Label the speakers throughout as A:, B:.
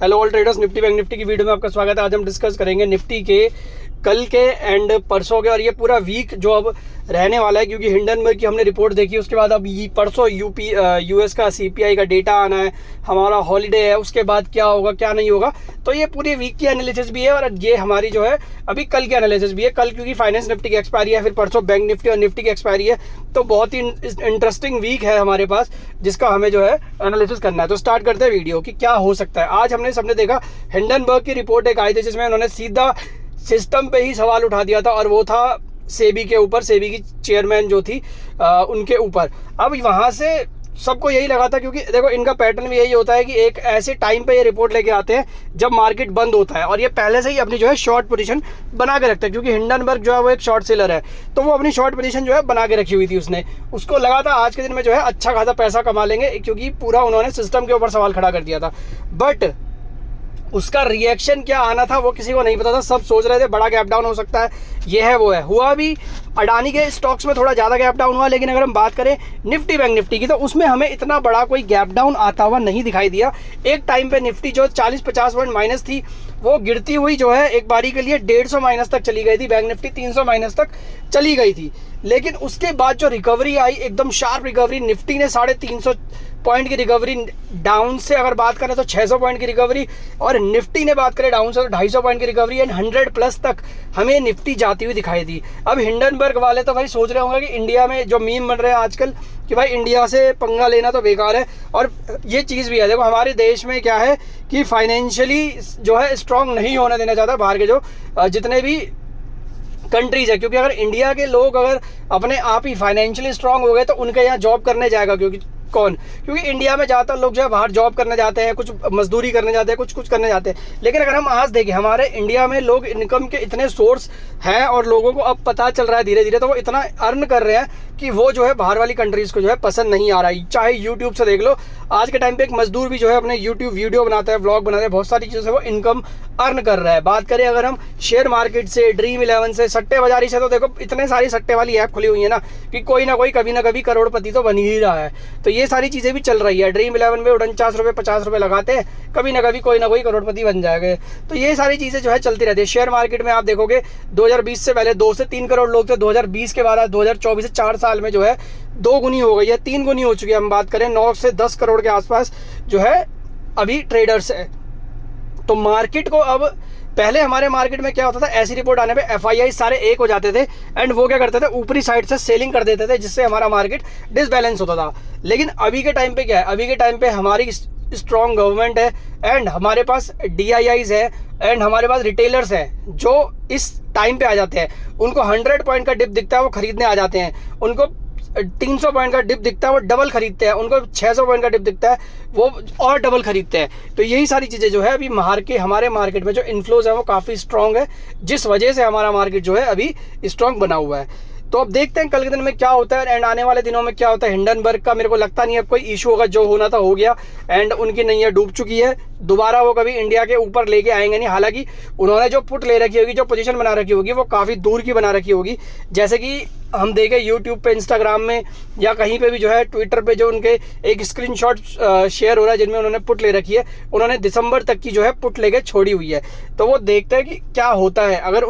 A: Hello all traders, Nifty bank Nifty की video में आपका स्वागत है। आज हम डिस्कस करेंगे निफ्टी के कल के एंड परसों के और ये पूरा वीक जो अब रहने वाला है, क्योंकि हिंडनबर्ग की हमने रिपोर्ट देखी। उसके बाद अब ये परसों यूएस का सीपीआई का डेटा आना है, हमारा हॉलीडे है, उसके बाद क्या होगा क्या नहीं होगा। तो ये पूरे वीक की एनालिसिस भी है और ये हमारी जो है अभी कल की एनालिसिस भी है। कल क्योंकि फाइनेंस निफ्टी की एक्सपायरी है, फिर परसों बैंक निफ्टी और निफ्टी की एक्सपायरी है, तो बहुत ही इंटरेस्टिंग वीक है हमारे पास जिसका हमें जो है एनालिसिस करना है। तो स्टार्ट करते हैं वीडियो कि क्या हो सकता है। आज हमने सबने देखा हिंडनबर्ग की रिपोर्ट एक आई थी जिसमें उन्होंने सीधा सिस्टम पे ही सवाल उठा दिया था और वो था सेबी के ऊपर, सेबी की चेयरमैन जो थी उनके ऊपर। अब वहाँ से सबको यही लगा था, क्योंकि देखो इनका पैटर्न भी यही होता है कि एक ऐसे टाइम पे ये रिपोर्ट लेके आते हैं जब मार्केट बंद होता है और ये पहले से ही अपनी जो है शॉर्ट पोजीशन बना के रखते हैं, क्योंकि हिंडनबर्ग जो है वो एक शॉर्ट सेलर है, तो वो अपनी शॉर्ट पोजीशन जो है बना के रखी हुई थी। उसको लगा था आज के दिन में जो है अच्छा खासा पैसा कमा लेंगे, क्योंकि पूरा उन्होंने सिस्टम के ऊपर सवाल खड़ा कर दिया था। बट उसका रिएक्शन क्या आना था वो किसी को नहीं पता था। सब सोच रहे थे बड़ा गैप डाउन हो सकता है, ये है वो है। हुआ भी अडानी के स्टॉक्स में थोड़ा ज़्यादा गैप डाउन हुआ, लेकिन अगर हम बात करें निफ्टी बैंक निफ्टी की तो उसमें हमें इतना बड़ा कोई गैप डाउन आता हुआ नहीं दिखाई दिया। एक टाइम पे निफ्टी जो 40-50 पॉइंट माइनस थी वो गिरती हुई जो है एक बारी के लिए 150 माइनस तक चली गई थी। बैंक निफ्टी 300 माइनस तक चली गई थी, लेकिन उसके बाद जो रिकवरी आई, एकदम शार्प रिकवरी, निफ्टी ने 350 पॉइंट की रिकवरी, डाउन से अगर बात करें तो 600 पॉइंट की रिकवरी, और निफ्टी ने बात करें डाउन से तो 250 पॉइंट की रिकवरी एंड 100 प्लस तक हमें निफ्टी जाती हुई दिखाई दी। अब हिंडनबर्ग वाले तो भाई सोच रहे होंगे कि इंडिया में जो मीम बन रहे हैं आजकल कि भाई इंडिया से पंगा लेना तो बेकार है, और ये चीज़ भी है। देखो हमारे देश में क्या है कि फाइनेंशियली जो है स्ट्रांग नहीं होने देना चाहता बाहर के जो जितने भी कंट्रीज है, क्योंकि अगर इंडिया के लोग अगर अपने आप ही फाइनेंशियली स्ट्रांग हो गए तो उनके यहाँ जॉब करने जाएगा क्योंकि इंडिया में ज़्यादातर लोग जो है बाहर जॉब करने जाते हैं, कुछ मजदूरी करने जाते हैं, कुछ करने जाते हैं। लेकिन अगर हम आज देखें हमारे इंडिया में लोग इनकम के इतने सोर्स हैं और लोगों को अब पता चल रहा है धीरे धीरे, तो वो इतना अर्न कर रहे हैं कि वो जो है बाहर वाली कंट्रीज़ को जो है पसंद नहीं आ रहा है। चाहे यूट्यूब से देख लो, आज के टाइम पे एक मजदूर भी जो है अपने यूट्यूब वीडियो बनाता है, व्लॉग बनाता है, बहुत सारी चीज़ों से वो इनकम अर्न कर रहा है। बात करें अगर हम शेयर मार्केट से, ड्रीम 11 से, सट्टे बाजारी से, तो देखो इतने सारी सट्टे वाली ऐप खुली हुई है ना कि कोई ना कोई कभी ना कभी करोड़पति तो बन ही रहा है। तो ये सारी चीज़ें भी चल रही है। ड्रीम 11 में 49 रुपये 50 रुपये लगाते हैं, कभी ना कभी कोई ना कोई करोड़पति बन जाएगा। तो ये सारी चीज़ें जो है चलती रहती है। शेयर मार्केट में आप देखोगे 2020 से पहले 2 से 3 करोड़ लोग थे, 2020 के बाद 2024 से 4 साल में जो है 2 गुनी हो गई है, 3 गुनी हो चुकी है। हम बात करें 9 से 10 करोड़ के आसपास जो है अभी ट्रेडर्स है। तो मार्केट को अब, पहले हमारे मार्केट में क्या होता था, ऐसी रिपोर्ट आने पे एफआईआई सारे एक हो जाते थे एंड वो क्या करते थे, ऊपरी साइड से सेलिंग कर देते थे, जिससे हमारा मार्केट डिसबैलेंस होता था। लेकिन अभी के टाइम पे क्या है, अभी के टाइम पे हमारी स्ट्रॉन्ग गवर्नमेंट है एंड हमारे पास डीआईआईज है एंड हमारे पास रिटेलर्स हैं जो इस टाइम पे आ जाते हैं। उनको 100 पॉइंट का डिप दिखता है वो खरीदने आ जाते हैं, उनको 300 पॉइंट का डिप दिखता है वो डबल खरीदते हैं, उनको 600 पॉइंट का डिप दिखता है वो और डबल खरीदते हैं। तो यही सारी चीज़ें जो है अभी हमारे मार्केट में जो इन्फ्लोज है वो काफ़ी स्ट्रॉन्ग है, जिस वजह से हमारा मार्केट जो है अभी स्ट्रॉन्ग बना हुआ है। तो अब देखते हैं कल के दिन में क्या होता है एंड आने वाले दिनों में क्या होता है। हिंडनबर्ग का मेरे को लगता नहीं है अब कोई इशू होगा, जो होना था हो गया एंड उनकी नैया डूब चुकी है। दोबारा वो कभी इंडिया के ऊपर लेके आएंगे नहीं। हालांकि उन्होंने जो पुट ले रखी होगी, जो पोजीशन बना रखी होगी, वो काफ़ी दूर की बना रखी होगी। जैसे कि हम देखें यूट्यूब पे, इंस्टाग्राम में या कहीं पे भी जो है ट्विटर पे जो उनके एक स्क्रीनशॉट शेयर हो रहा है जिनमें उन्होंने पुट ले रखी है, उन्होंने दिसंबर तक की जो है पुट लेके छोड़ी हुई है। तो वो देखते हैं कि क्या होता है। अगर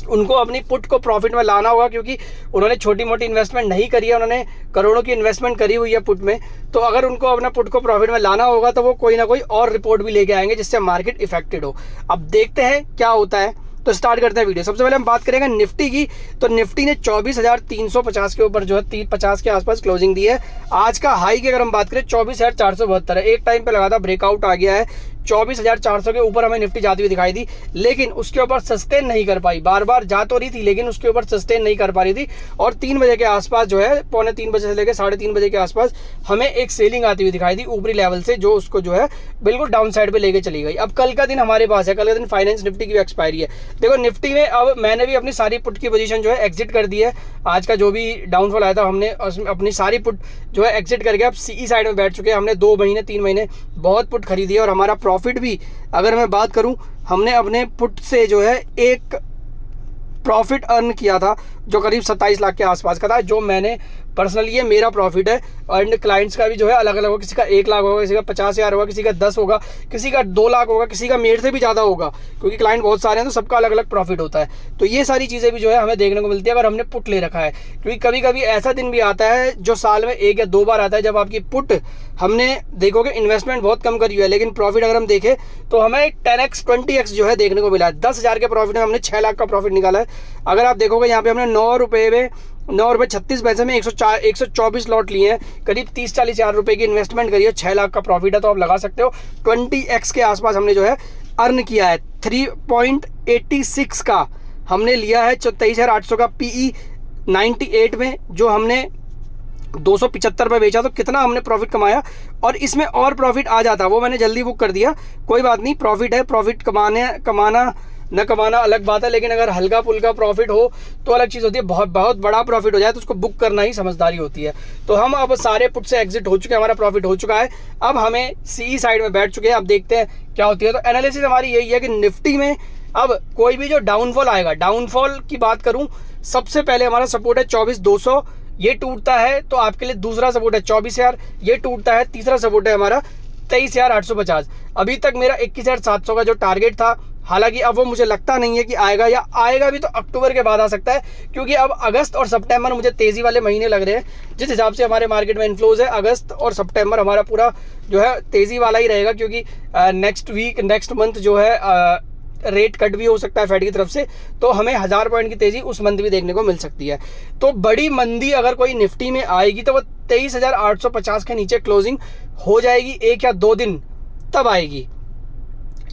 A: उनको अपनी पुट को प्रॉफिट में लाना होगा, क्योंकि उन्होंने छोटी मोटी इन्वेस्टमेंट नहीं करी है, उन्होंने करोड़ों की इन्वेस्टमेंट करी हुई है पुट में। तो अगर उनको अपना पुट को प्रॉफिट में लाना होगा तो वो कोई ना कोई और रिपोर्ट भी लेके आएंगे जिससे मार्केट इफेक्टेड हो। अब देखते हैं क्या होता है। तो स्टार्ट करते हैं वीडियो। सबसे पहले हम बात करेंगे निफ्टी की। तो निफ्टी ने 24,350 के ऊपर जो है 50 के आसपास क्लोजिंग दी है। आज का हाई की अगर हम बात करें 24,472 है। एक टाइम पे लगा था, ब्रेकआउट आ गया है, 24,400 के ऊपर हमें निफ्टी जाती हुई दिखाई दी, लेकिन उसके ऊपर सस्टेन नहीं कर पाई। बार बार जा तो रही थी लेकिन उसके ऊपर सस्टेन नहीं कर पा रही थी, और 3 बजे के आसपास जो है, पौने 3 बजे से लेकर 3:30 बजे के आसपास हमें एक सेलिंग आती हुई दिखाई दी ऊपरी लेवल से, जो उसको जो है बिल्कुल डाउन साइड पे लेके चली गई। अब कल का दिन हमारे पास है, कल का दिन फाइनेंस निफ्टी की भी एक्सपायरी है। देखो निफ्टी में अब मैंने भी अपनी सारी पुट की पोजीशन जो है एग्जिट कर दी है। आज का जो भी डाउनफॉल आया था हमने अपनी सारी पुट जो है एग्जिट करके अब सीई साइड में बैठ चुके हैं। हमने 2 महीने 3 महीने बहुत पुट खरीदी है और हमारा प्रॉफिट भी, अगर मैं बात करूं, हमने अपने पुट से जो है एक प्रॉफिट अर्न किया था जो करीब 27 लाख के आसपास का था, जो मैंने पर्सनली ये मेरा प्रॉफिट है। एंड क्लाइंट्स का भी जो है अलग अलग होगा, किसी का 1 लाख होगा, किसी का 50,000 होगा, किसी का 10 होगा, किसी का 2 लाख होगा, किसी का मेरे से भी ज़्यादा होगा, क्योंकि क्लाइंट बहुत सारे हैं तो सबका अलग अलग प्रॉफिट होता है। तो ये सारी चीज़ें भी जो है हमें देखने को मिलती है अगर हमने पुट ले रखा है, क्योंकि कभी कभी ऐसा दिन भी आता है जो साल में 1 या 2 बार आता है जब आपकी पुट हमने देखोगे इन्वेस्टमेंट बहुत कम करी हुई है, लेकिन प्रॉफिट अगर हम देखें तो हमें 10x 20x जो है देखने को मिला है। 10,000 के प्रॉफिट में हमने 6 लाख का प्रॉफिट निकाला है। अगर आप देखोगे यहाँ पे हमने 9 रुपये में 9 रुपये 36 पैसे में 124 लॉट लिए हैं, करीब 30-40 हज़ार रुपये की इन्वेस्टमेंट करी है, 6 लाख का प्रॉफिट है। तो आप लगा सकते हो 20x के आसपास हमने जो है अर्न किया है। 3.86 का हमने लिया है 23,800 का PE 98 में, जो हमने 275 पे बेचा, तो कितना हमने प्रॉफिट कमाया। और इसमें और प्रॉफिट आ जाता, वो मैंने जल्दी बुक कर दिया, कोई बात नहीं, प्रॉफिट है, प्रॉफिट कमाना न कमाना अलग बात है, लेकिन अगर हल्का फुल्का प्रॉफिट हो तो अलग चीज़ होती है। बहुत बहुत बड़ा प्रॉफिट हो जाए तो उसको बुक करना ही समझदारी होती है। तो हम अब सारे पुट से एग्जिट हो चुके हैं, हमारा प्रॉफिट हो चुका है, अब हमें CE साइड में बैठ चुके हैं। अब देखते हैं क्या होती है। तो एनालिसिस हमारी यही है कि निफ्टी में अब कोई भी जो डाउनफॉल आएगा, डाउनफॉल की बात करूं, सबसे पहले हमारा सपोर्ट है 24,200, ये टूटता है तो आपके लिए दूसरा सपोर्ट है 24,000, ये टूटता है, तीसरा सपोर्ट है हमारा 23,850। अभी तक मेरा 21,700 का जो टारगेट था, हालांकि अब वो मुझे लगता नहीं है कि आएगा, या आएगा भी तो अक्टूबर के बाद आ सकता है, क्योंकि अब अगस्त और सितंबर मुझे तेज़ी वाले महीने लग रहे हैं। जिस हिसाब से हमारे मार्केट में इन्फ्लोज है, अगस्त और सितंबर हमारा पूरा जो है तेज़ी वाला ही रहेगा, क्योंकि नेक्स्ट मंथ जो है रेट कट भी हो सकता है फेड की तरफ से, तो हमें 1000 पॉइंट की तेज़ी उस मंथ भी देखने को मिल सकती है। तो बड़ी मंदी अगर कोई निफ्टी में आएगी तो वो 23,850 के नीचे क्लोजिंग हो जाएगी, 1 या 2 दिन तब आएगी।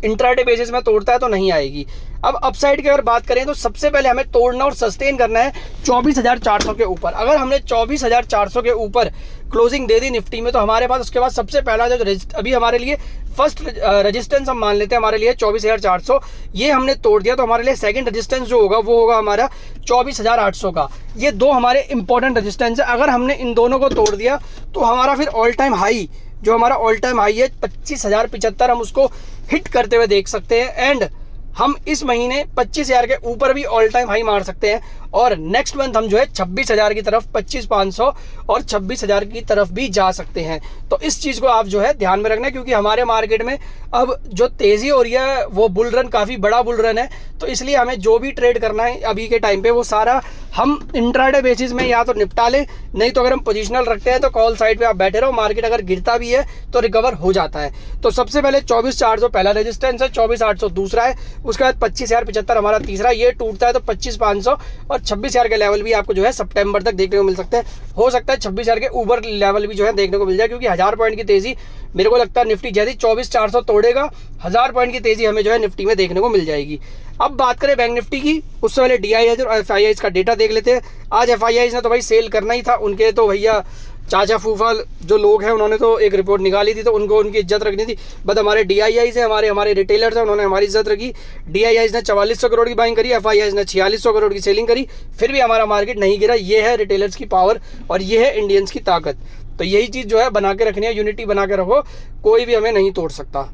A: इंट्राडे बेसिस में तोड़ता है तो नहीं आएगी। अब अपसाइड की अगर बात करें तो सबसे पहले हमें तोड़ना और सस्टेन करना है 24,400 के ऊपर। अगर हमने 24,400 के ऊपर क्लोजिंग दे दी निफ्टी में, तो हमारे पास उसके बाद सबसे पहला जो अभी हमारे लिए फर्स्ट रेजिस्टेंस हम मान लेते हैं हमारे लिए 24,400, ये हमने तोड़ दिया तो हमारे लिए सेकंड रेजिस्टेंस जो होगा वो होगा हमारा 24,800 का। ये दो हमारे इंपॉर्टेंट रेजिस्टेंस है। अगर हमने इन दोनों को तोड़ दिया तो हमारा फिर ऑल टाइम हाई, जो हमारा ऑल टाइम हाई है 25,075, हम उसको हिट करते हुए देख सकते हैं। एंड हम इस महीने 25,000 के ऊपर भी ऑल टाइम हाई मार सकते हैं, और नेक्स्ट मंथ हम जो है 26,000 की तरफ, 25,500 और 26,000 की तरफ भी जा सकते हैं। तो इस चीज़ को आप जो है ध्यान में रखना है, क्योंकि हमारे मार्केट में अब जो तेज़ी हो रही है वो बुल रन काफ़ी बड़ा बुल रन है। तो इसलिए हमें जो भी ट्रेड करना है अभी के टाइम पे वो सारा हम इंट्राडे बेसिस में या तो निपटा लें, नहीं तो अगर हम पोजिशनल रखते हैं तो कॉल साइड पे आप बैठे रहो, मार्केट अगर गिरता भी है तो रिकवर हो जाता है। तो सबसे पहले 24,400 पहला रेजिस्टेंस है, 24,800 दूसरा है, उसके बाद 25,075 हमारा तीसरा, ये टूटता है तो 25,500 और 26,000 के लेवल भी आपको जो है सितंबर तक देखने को मिल सकते हैं। हो सकता है 26,000 के ऊपर लेवल भी जो है देखने को मिल जाए, क्योंकि 1000 पॉइंट की तेज़ी मेरे को लगता है निफ्टी जैसे 24,400 तोड़ेगा, 1000 पॉइंट की तेज़ी हमें जो है निफ्टी में देखने को मिल जाएगी। अब बात करें बैंक निफ्टी की, उससे पहले DIIs और FIIs का डेटा देख लेते हैं। आज FIIs ने तो भाई सेल करना ही था, उनके तो भैया चाचा फूफा जो लोग हैं उन्होंने तो एक रिपोर्ट निकाली थी, तो उनको उनकी इज्जत रखनी थी। बट हमारे DIIs है, हमारे रिटेलर्स हैं, उन्होंने हमारी इज्जत रखी। DIIs ने 4400 करोड़ की बाइंग करी, FIIs ने 4600 करोड़ की सेलिंग करी, फिर भी हमारा मार्केट नहीं गिरा। ये है रिटेलर्स की पावर और ये है इंडियंस की ताकत। तो यही चीज़ जो है बना के रखनी है, यूनिटी बना के रखो, कोई भी हमें नहीं तोड़ सकता।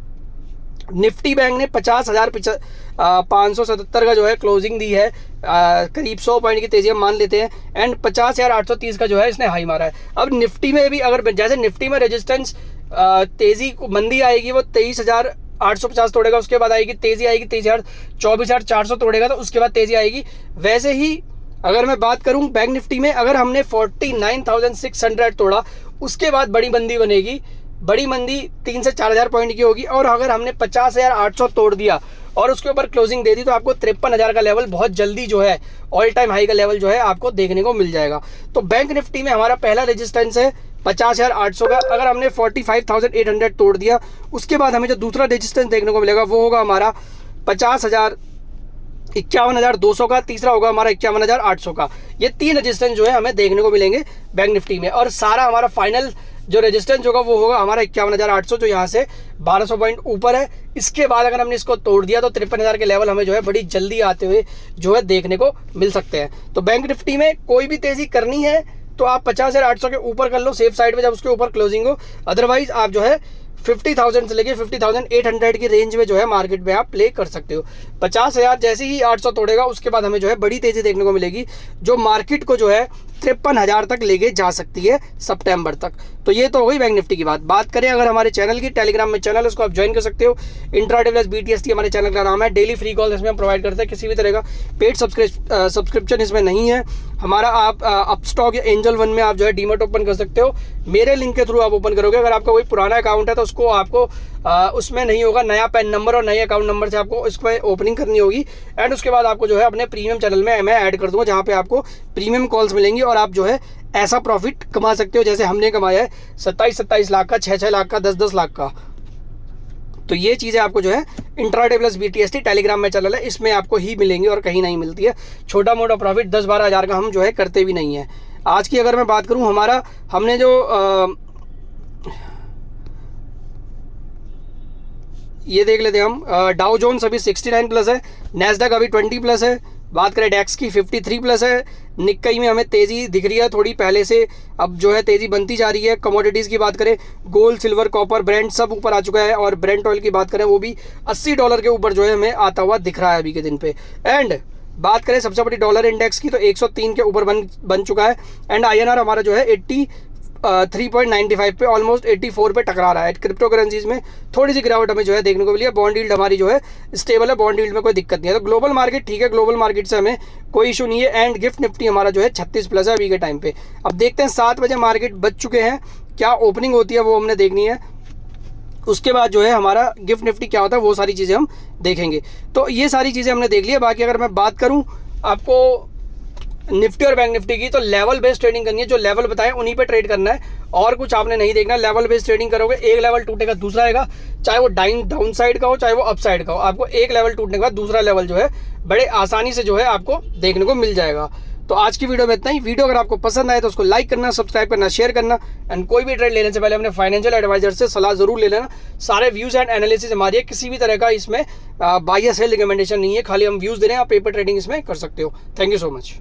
A: निफ्टी बैंक ने 50,577 का जो है क्लोजिंग दी है, करीब 100 पॉइंट की तेज़ी हम मान लेते हैं। एंड 50,830 का जो है इसने हाई मारा है। अब निफ्टी में भी अगर जैसे निफ्टी में रेजिस्टेंस तेज़ी को मंदी आएगी वो 23,850 तोड़ेगा, उसके बाद आएगी तेज़ी आएगी 24,400 तोड़ेगा, तो उसके बाद तेज़ी आएगी। वैसे ही अगर मैं बात करूं बैंक निफ्टी में, अगर हमने 49,600 तोड़ा, उसके बाद बड़ी मंदी बनेगी। बड़ी मंदी 3 से 4,000 पॉइंट की होगी, और अगर हमने 50,800 तोड़ दिया और उसके ऊपर क्लोजिंग दे दी तो आपको 53,000 का लेवल बहुत जल्दी जो है ऑल टाइम हाई का लेवल जो है आपको देखने को मिल जाएगा। तो बैंक निफ्टी में हमारा पहला रेजिस्टेंस है 50,800 का। अगर हमने 45,800 तोड़ दिया, उसके बाद हमें जो दूसरा रेजिस्टेंस देखने को मिलेगा वो होगा हमारा 51,200 का, तीसरा होगा हमारा 51,800 का। ये 3 रेजिस्टेंस जो है हमें देखने को मिलेंगे बैंक निफ्टी में, और सारा हमारा फाइनल जो रेजिस्टेंस होगा वो होगा हमारा 51,800, जो यहाँ से 1200 पॉइंट ऊपर है। इसके बाद अगर हमने इसको तोड़ दिया तो 53,000 के लेवल हमें जो है बड़ी जल्दी आते हुए जो है देखने को मिल सकते हैं। तो बैंक निफ्टी में कोई भी तेज़ी करनी है तो आप 50,800 के ऊपर कर लो सेफ साइड में, जब उसके ऊपर क्लोजिंग हो। अदरवाइज आप जो है 50,000 से लेके 50,800 की रेंज में जो है मार्केट में आप प्ले कर सकते हो। 50,000 जैसे ही 800 तोड़ेगा उसके बाद हमें जो है बड़ी तेज़ी देखने को मिलेगी, जो मार्केट को जो है 53,000 तक लेके जा सकती है सितंबर तक। तो ये तो हो गई बैंक निफ्टी की बात करें अगर हमारे चैनल की, टेलीग्राम में चैनल है, उसको आप ज्वाइन कर सकते हो। इंट्राडे प्लस BTST हमारे चैनल का नाम है। डेली फ्री कॉल इसमें हम प्रोवाइड करते हैं, किसी भी तरह का पेड सब्सक्रिप्शन इसमें नहीं है हमारा। आप अपस्टॉक या एंजल वन में आप जो है डीमैट ओपन कर सकते हो, मेरे लिंक के थ्रू आप ओपन करोगे। अगर आपका कोई पुराना अकाउंट है तो उसको आपको उसमें नहीं होगा, नया पैन नंबर और नए अकाउंट नंबर से आपको इसमें ओपनिंग करनी होगी। एंड उसके बाद आपको जो है अपने प्रीमियम चैनल में मैं ऐड कर दूंगा, जहाँ पे आपको प्रीमियम कॉल्स मिलेंगी और आप जो है ऐसा प्रॉफिट कमा सकते हो जैसे हमने कमाया है 27 लाख का, 6 लाख का, 10 लाख का। तो ये चीज़ें आपको जो है इंट्राडे प्लस BTST टेलीग्राम में चैनल है, इसमें आपको ही मिलेंगी और कहीं नहीं मिलती है। छोटा मोटा प्रॉफिट 10-12 हज़ार का हम जो है करते भी नहीं है। आज की अगर मैं बात करूं, हमने जो ये देख लेते हैं हम, डाउ जोन्स अभी 69 प्लस है, नैस्डैक अभी 20 प्लस है। बात करें डेक्स की 53 प्लस है। निक्कई में हमें तेज़ी दिख रही है थोड़ी पहले से, अब जो है तेज़ी बनती जा रही है। कमोडिटीज़ की बात करें, गोल्ड, सिल्वर, कॉपर, ब्रेंट सब ऊपर आ चुका है। और ब्रेंट ऑयल की बात करें, वो भी $80 के ऊपर जो है हमें आता हुआ दिख रहा है अभी के दिन पे। एंड बात करें सबसे बड़ी डॉलर इंडेक्स की, तो 103 के ऊपर बन चुका है। एंड INR हमारा जो है 83.95 पे, ऑलमोस्ट 84 पे टकरा रहा है। क्रिप्टो करेंसीज में थोड़ी सी गिरावट हमें जो है देखने को मिली है। बॉन्ड यील्ड हमारी जो है स्टेबल है, बॉन्ड यील्ड में कोई दिक्कत नहीं है। तो ग्लोबल मार्केट ठीक है, ग्लोबल मार्केट से हमें कोई इशू नहीं है। एंड गिफ्ट निफ्टी हमारा जो है 36 प्लस है अभी के टाइम पे। अब देखते हैं 7 बजे मार्केट बच चुके हैं, क्या ओपनिंग होती है वो हमने देखनी है। उसके बाद जो है हमारा गिफ्ट निफ्टी क्या होता है वो सारी चीज़ें हम देखेंगे। तो ये सारी चीज़ें हमने देख ली है। बाकी अगर मैं बात करूँ आपको निफ्टी और बैंक निफ्टी की, तो लेवल बेस्ड ट्रेडिंग करनी है। जो लेवल बताए उन्हीं पे ट्रेड करना है और कुछ आपने नहीं देखना। लेवल बेस्ड ट्रेडिंग करोगे, एक लेवल टूटेगा दूसरा आएगा, चाहे वो डाउन साइड का हो चाहे वो अप साइड का हो। आपको एक लेवल टूटने के बाद दूसरा लेवल जो है बड़े आसानी से जो है आपको देखने को मिल जाएगा। तो आज की वीडियो में इतना ही। वीडियो अगर आपको पसंद आए तो उसको लाइक करना, सब्सक्राइब करना, शेयर करना। एंड कोई भी ट्रेड लेने से पहले अपने फाइनेंशियल एडवाइजर से सलाह जरूर ले लेना। सारे व्यूज एंड एनालिसिस हमारी है, किसी भी तरह का इसमें बाय या सेल रिकमेंडेशन नहीं है, खाली हम व्यूज दे रहे हैं। आप पेपर ट्रेडिंग इसमें कर सकते हो। Thank you so much.